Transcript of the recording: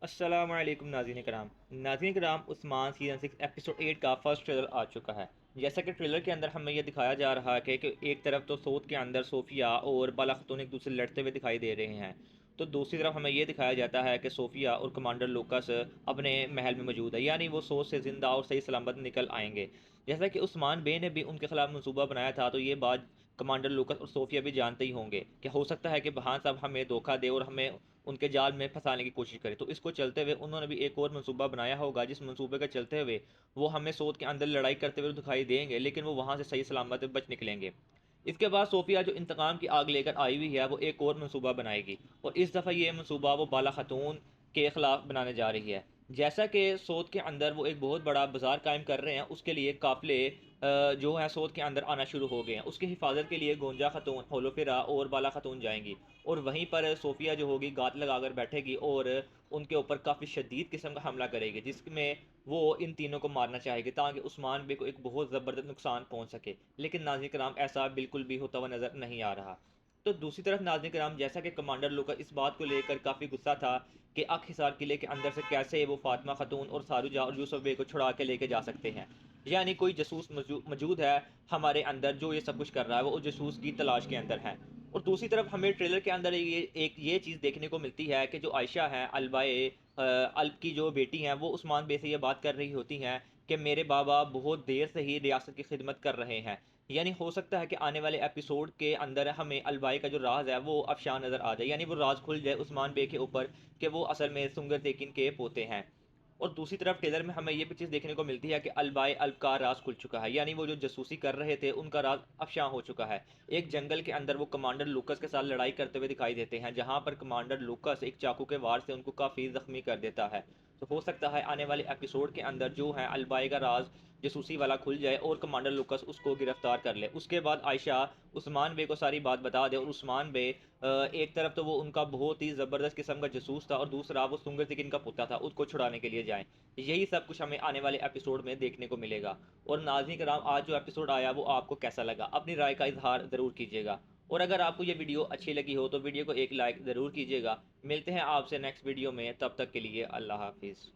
अस्सलामुअलैकुम नाज़रीन कराम। नाज़रीन कराम, उस्मान सीज़न 6 एपिसोड 8 का फर्स्ट ट्रेलर आ चुका है। जैसा कि ट्रेलर के अंदर हमें यह दिखाया जा रहा है कि एक तरफ तो सोत के अंदर सोफ़िया और बाला खातून एक दूसरे लड़ते हुए दिखाई दे रहे हैं, तो दूसरी तरफ हमें यह दिखाया जाता है कि सोफ़िया और कमांडर लूकास अपने महल में मौजूद है, यानी वो सोत से ज़िंदा और सही सलामत निकल आएंगे। जैसा कि उस्मान बे ने भी उनके खिलाफ मनसूबा बनाया था, तो ये बात कमांडर लूकास और सोफ़िया भी जानते ही होंगे कि हो सकता है कि बहान साहब हमें धोखा दे और हमें उनके जाल में फंसाने की कोशिश करे। तो इसको चलते हुए उन्होंने भी एक और मंसूबा बनाया होगा, जिस मंसूबे के चलते हुए वो हमें सोत के अंदर लड़ाई करते हुए दिखाई देंगे, लेकिन वो वहां से सही सलामत बच निकलेंगे। इसके बाद सोफिया जो इंतकाम की आग लेकर आई हुई है, वो एक और मंसूबा बनाएगी, और इस दफ़ा ये मंसूबा वो बाला खातून के खिलाफ बनाने जा रही है। जैसा कि सोत के अंदर वो एक बहुत बड़ा बाजार कायम कर रहे हैं, उसके लिए काफिले जो है सोत के अंदर आना शुरू हो गए हैं। उसकी हिफाजत के लिए गोंजा खातून, होलोफिरा और बाला खातून जाएंगी, और वहीं पर सोफिया जो होगी गात लगाकर बैठेगी और उनके ऊपर काफ़ी शदीद किस्म का हमला करेगी, जिसमें वो इन तीनों को मारना चाहेगी ताकि उस्मान बे को एक बहुत ज़बरदस्त नुकसान पहुंच सके। लेकिन नाज़रीन कराम, ऐसा बिल्कुल भी होता हुआ नज़र नहीं आ रहा। तो दूसरी तरफ नाज़रीन कराम, जैसा कि कमांडर लूका इस बात को लेकर काफ़ी गुस्सा था कि अक हिसार किले के अंदर से कैसे वो फातिमा खातून और सारूजा और यूसुफ बे को छुड़ा के लेके जा सकते हैं, यानी कोई जासूस मौजूद है हमारे अंदर जो ये सब कुछ कर रहा है, वो उस जासूस की तलाश के अंदर है। और दूसरी तरफ हमें ट्रेलर के अंदर ये चीज़ देखने को मिलती है कि जो आयशा है, अलबाए अल्प की जो बेटी हैं, वो उस्मान बे से ये बात कर रही होती हैं कि मेरे बाबा बहुत देर से ही रियासत की खिदमत कर रहे हैं। यानी हो सकता है कि आने वाले एपिसोड के अंदर हमें अलबाई का जो राज है वो अफशान नज़र आ जाए, यानी वो राज खुल जाए उस्मान बे के ऊपर कि वो असल में सुंगर तेकिन के पोते हैं। और दूसरी तरफ ट्रेलर में हमें ये भी चीज़ देखने को मिलती है कि अलबाए अल्ब का राज खुल चुका है, यानी वो जो जासूसी कर रहे थे उनका राज अफशां हो चुका है। एक जंगल के अंदर वो कमांडर लूकस के साथ लड़ाई करते हुए दिखाई देते हैं, जहां पर कमांडर लूकस एक चाकू के वार से उनको काफ़ी ज़ख्मी कर देता है। तो हो सकता है आने वाले एपिसोड के अंदर जो है अलबाई का राज जासूसी वाला खुल जाए और कमांडर लूकस उसको गिरफ्तार कर ले। उसके बाद आयशा उस्मान बे को सारी बात बता दे, और उस्मान बे एक तरफ तो वो उनका बहुत ही ज़बरदस्त किस्म का जासूस था, और दूसरा वो सुंगर तिकिन का पुत्र था, उसको छुड़ाने के लिए जाएं। यही सब कुछ हमें आने वाले एपिसोड में देखने को मिलेगा। और नाज़रीन कराम, आज जो एपिसोड आया वो आपको कैसा लगा, अपनी राय का इजहार ज़रूर कीजिएगा। और अगर आपको ये वीडियो अच्छी लगी हो तो वीडियो को एक लाइक ज़रूर कीजिएगा। मिलते हैं आपसे नेक्स्ट वीडियो में, तब तक के लिए अल्लाह हाफिज़।